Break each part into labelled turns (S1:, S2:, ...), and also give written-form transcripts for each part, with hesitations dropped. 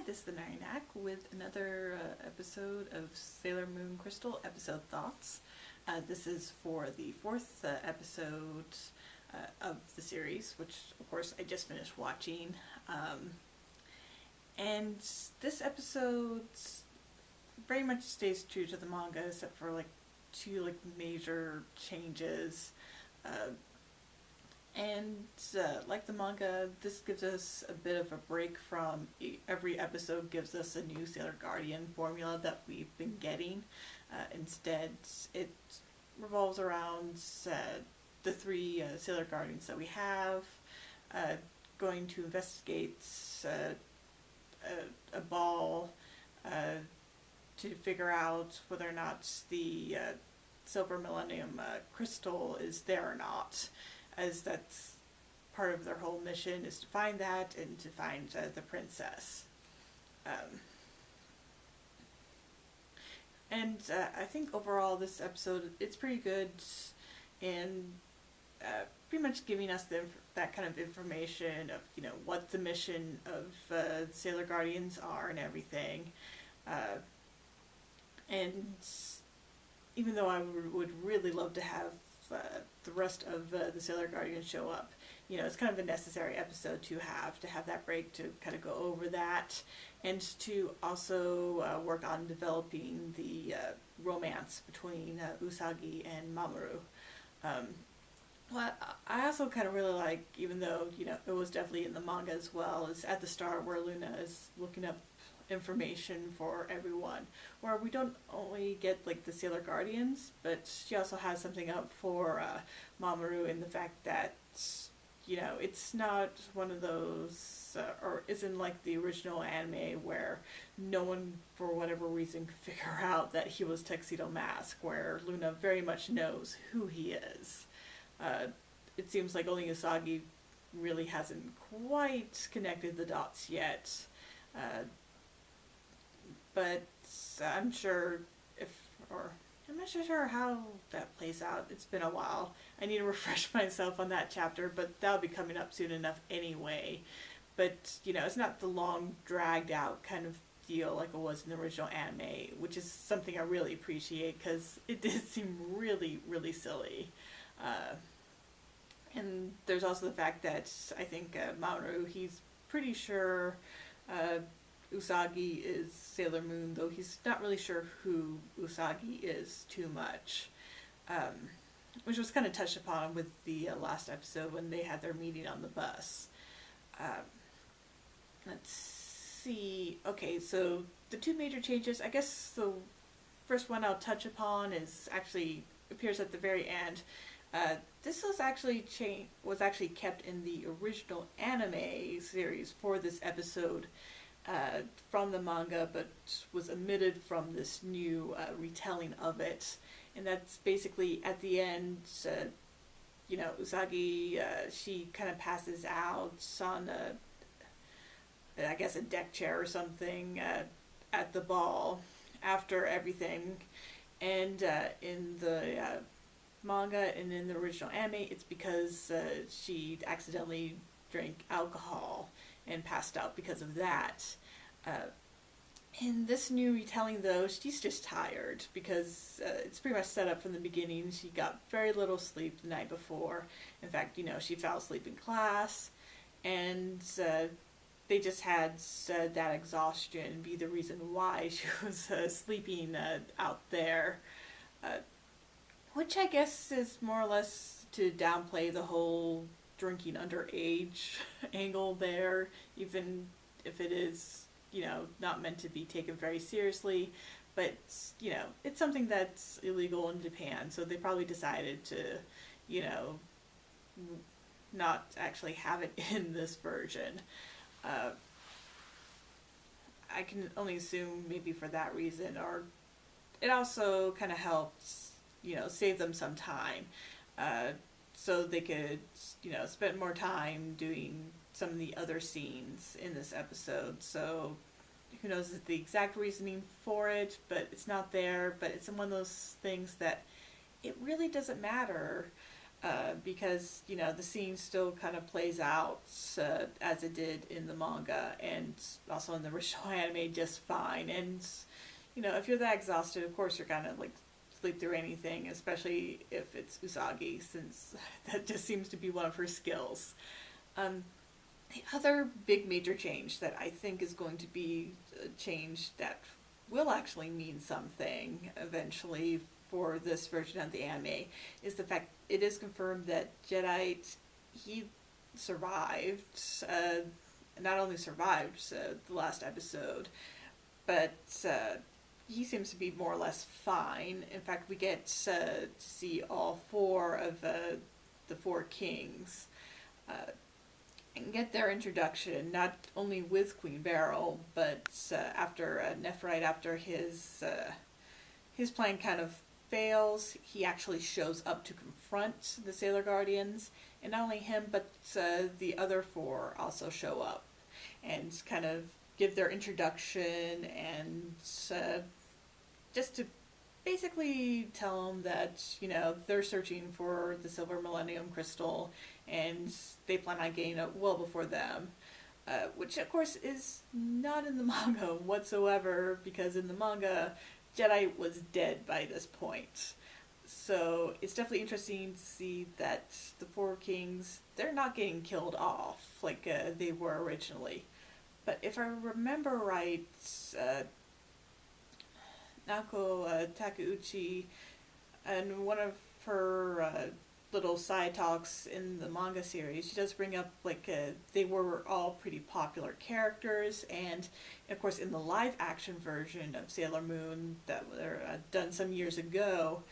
S1: this is the Marinac with another episode of Sailor Moon Crystal episode thoughts. This is for the fourth episode of the series, which of course I just finished watching. And this episode very much stays true to the manga, except for two major changes. Like the manga, this gives us a bit of a break from every episode gives us a new Sailor Guardian formula that we've been getting. Instead, it revolves around the three Sailor Guardians that we have, going to investigate a ball to figure out whether or not the Silver Millennium Crystal is there or not, as that's part of their whole mission, is to find that and to find the princess. I think overall this episode, it's pretty good in pretty much giving us that kind of information of, what the mission of Sailor Guardians are and everything. And even though I would really love to have the rest of the Sailor Guardians show up, it's kind of a necessary episode to have that break to kind of go over that, and to also work on developing the romance between Usagi and Mamoru. What I also kind of really like, even though, it was definitely in the manga as well, is at the start where Luna is looking up information for everyone, where we don't only get the Sailor Guardians, but she also has something up for Mamoru, in the fact that, it's not one of those, or isn't like the original anime where no one, for whatever reason, could figure out that he was Tuxedo Mask, where Luna very much knows who he is. It seems like only Usagi really hasn't quite connected the dots yet. But I'm not sure how that plays out. It's been a while. I need to refresh myself on that chapter, but that'll be coming up soon enough anyway. But, it's not the long, dragged out kind of deal like it was in the original anime, which is something I really appreciate, because it did seem really, really silly. And there's also the fact that I think Mamoru, he's pretty sure Usagi is Sailor Moon, though he's not really sure who Usagi is too much. Which was kind of touched upon with the last episode when they had their meeting on the bus. Let's see. Okay, so the two major changes, I guess the first one I'll touch upon appears at the very end. This was actually kept in the original anime series for this episode from the manga, but was omitted from this new retelling of it. And that's basically at the end, Usagi, she kind of passes out on I guess a deck chair or something at the ball after everything. And in the manga and in the original anime, it's because she accidentally drank alcohol and passed out because of that. In this new retelling, though, she's just tired, because it's pretty much set up from the beginning. She got very little sleep the night before. In fact, she fell asleep in class, and they just had that exhaustion be the reason why she was sleeping out there. Which I guess is more or less to downplay the whole drinking underage angle there, even if it is, not meant to be taken very seriously. But, it's something that's illegal in Japan, so they probably decided to, not actually have it in this version. I can only assume maybe for that reason, or it also kind of helps, save them some time, so they could, spend more time doing some of the other scenes in this episode. So who knows the exact reasoning for it, but it's not there. But it's one of those things that it really doesn't matter. because the scene still kind of plays out as it did in the manga and also in the original anime just fine. And if you're that exhausted, of course you're gonna like sleep through anything, especially if it's Usagi, since that just seems to be one of her skills. The other big major change that I think is going to be a change that will actually mean something eventually for this version of the anime is the fact it is confirmed that Jadeite, he survived, not only survived the last episode, but he seems to be more or less fine. In fact, we get to see all four of the four kings and get their introduction, not only with Queen Beryl, but after Nephrite, after his plan kind of fails, he actually shows up to confront the Sailor Guardians, and not only him, but the other four also show up and kind of give their introduction and just to basically tell them that they're searching for the Silver Millennium Crystal and they plan on getting it well before them, which of course is not in the manga whatsoever, because in the manga Jedi was dead by this point. So it's definitely interesting to see that the four kings, they're not getting killed off like they were originally. But if I remember right, Naoko Takeuchi, and one of her little side talks in the manga series, she does bring up like they were all pretty popular characters, and of course in the live action version of Sailor Moon that were done some years ago,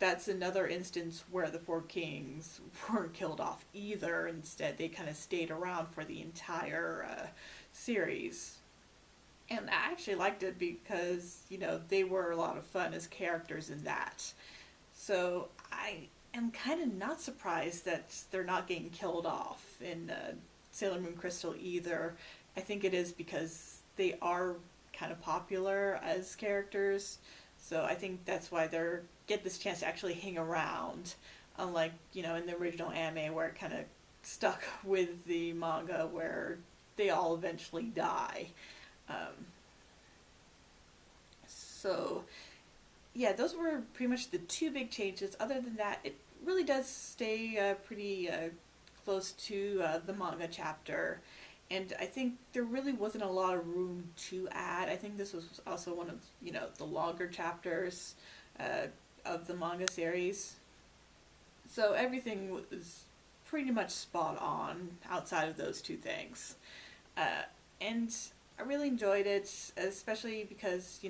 S1: that's another instance where the four kings weren't killed off either. Instead, they kind of stayed around for the entire series. And I actually liked it because, they were a lot of fun as characters in that. So I am kind of not surprised that they're not getting killed off in Sailor Moon Crystal either. I think it is because they are kind of popular as characters. So I think that's why they get this chance to actually hang around. Unlike, in the original anime where it kind of stuck with the manga where they all eventually die. So, yeah, those were pretty much the two big changes. Other than that, it really does stay pretty close to the manga chapter. And I think there really wasn't a lot of room to add. I think this was also one of, the longer chapters of the manga series. So everything was pretty much spot on outside of those two things. And I really enjoyed it, especially because,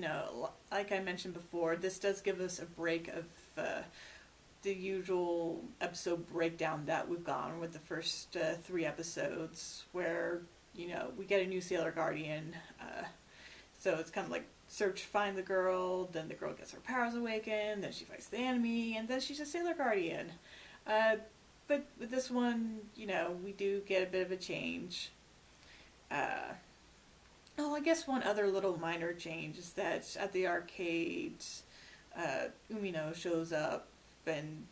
S1: like I mentioned before, this does give us a break of the usual episode breakdown that we've gone with the first 3 episodes, where, we get a new Sailor Guardian. So it's kind of like search, find the girl, then the girl gets her powers awakened, then she fights the enemy, and then she's a Sailor Guardian. But with this one, we do get a bit of a change. I guess one other little minor change is that at the arcade, Umino shows up and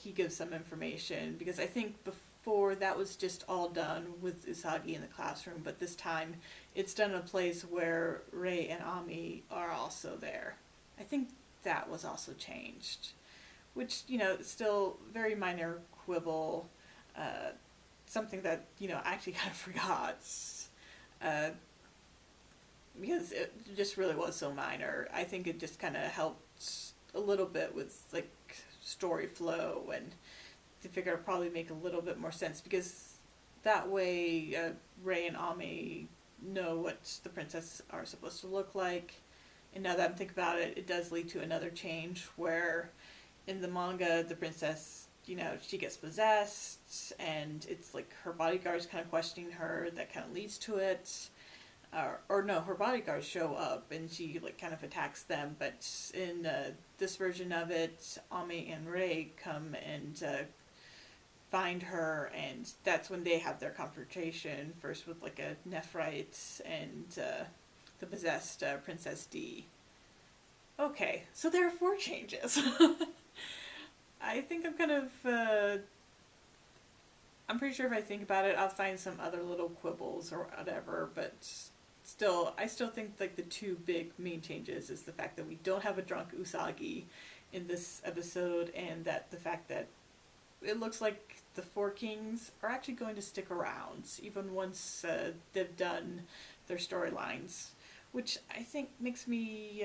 S1: he gives some information, because I think before that was just all done with Usagi in the classroom, but this time it's done in a place where Rei and Ami are also there. I think that was also changed, which, still very minor quibble, something that, I actually kind of forgot. Because it just really was so minor. I think it just kind of helped a little bit with like story flow, and to figure it'd probably make a little bit more sense, because that way Rei and Ami know what the princesses are supposed to look like. And now that I'm thinking about it, it does lead to another change where in the manga the princess, she gets possessed, and it's like her bodyguards kind of questioning her. That kind of leads to it. Or no, her bodyguards show up and she like kind of attacks them. But in this version of it, Ami and Rei come and find her, and that's when they have their confrontation. First with like a Nephrite and the possessed Princess D. Okay, so there are 4 changes. I think I'm kind of, I'm pretty sure if I think about it, I'll find some other little quibbles or whatever, but still, I still think like the two big main changes is the fact that we don't have a drunk Usagi in this episode, and that the fact that it looks like the Four Kings are actually going to stick around, even once they've done their storylines, which I think makes me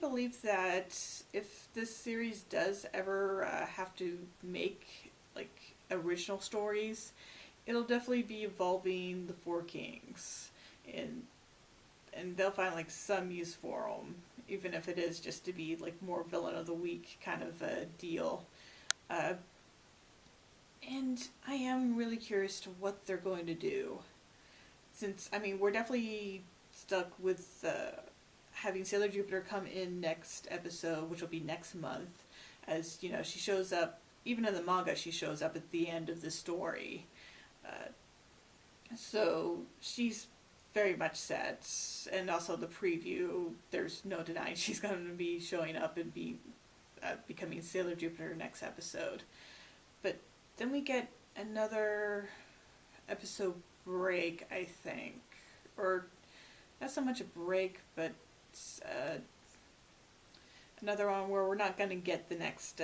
S1: believe that if this series does ever have to make like original stories, it'll definitely be involving the Four Kings, and they'll find like some use for them, even if it is just to be like more villain of the week kind of a deal. Uh, and I am really curious to what they're going to do, since I mean we're definitely stuck with having Sailor Jupiter come in next episode, which will be next month. As you know, she shows up. Even in the manga, she shows up at the end of the story. Uh, so she's very much set, and also the preview. There's no denying she's going to be showing up and be becoming Sailor Jupiter next episode. But then we get another episode break, I think, or not so much a break, but uh, another one where we're not going to get the next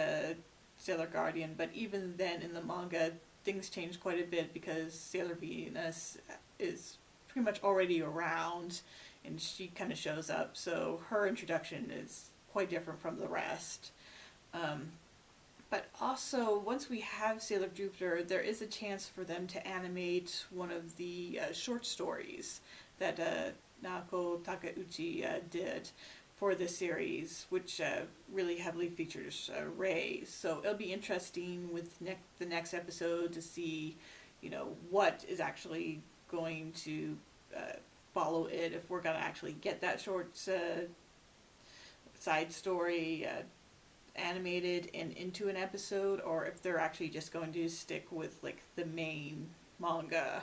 S1: Sailor Guardian. But even then, in the manga, things change quite a bit because Sailor Venus is pretty much already around, and she kind of shows up. So her introduction is quite different from the rest. But also, once we have Sailor Jupiter, there is a chance for them to animate one of the short stories that Naoko Takeuchi did for the series, which really heavily features Rei. So it'll be interesting with the next episode to see, you know, what is actually going to follow it, if we're going to actually get that short side story animated and into an episode, or if they're actually just going to stick with like the main manga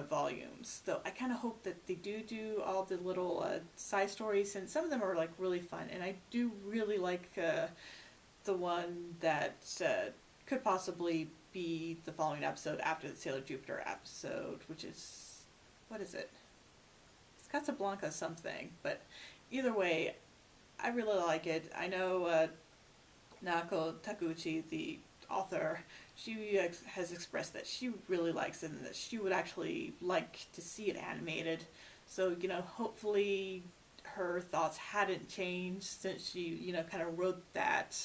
S1: volumes. Though I kind of hope that they do all the little side stories, and some of them are like really fun, and I do really like the one that could possibly be the following episode after the Sailor Jupiter episode, which is, what is it? It's Casablanca something, but either way, I really like it. I know Naoko Takeuchi, the author, she has expressed that she really likes it and that she would actually like to see it animated. So, you know, hopefully her thoughts hadn't changed since she, you know, kind of wrote that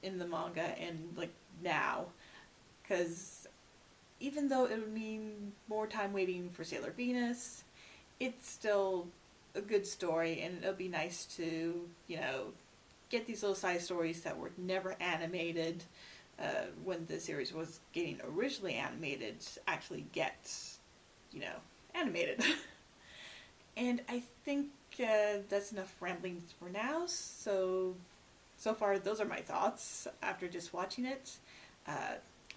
S1: in the manga and like now. Because even though it would mean more time waiting for Sailor Venus, it's still a good story, and it'll be nice to, you know, get these little side stories that were never animated when the series was getting originally animated actually get, you know, animated. And I think that's enough ramblings for now. So far, those are my thoughts after just watching it.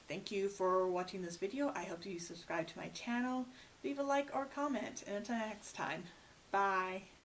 S1: Thank you for watching this video. I hope you subscribe to my channel, leave a like or comment, and until next time, bye.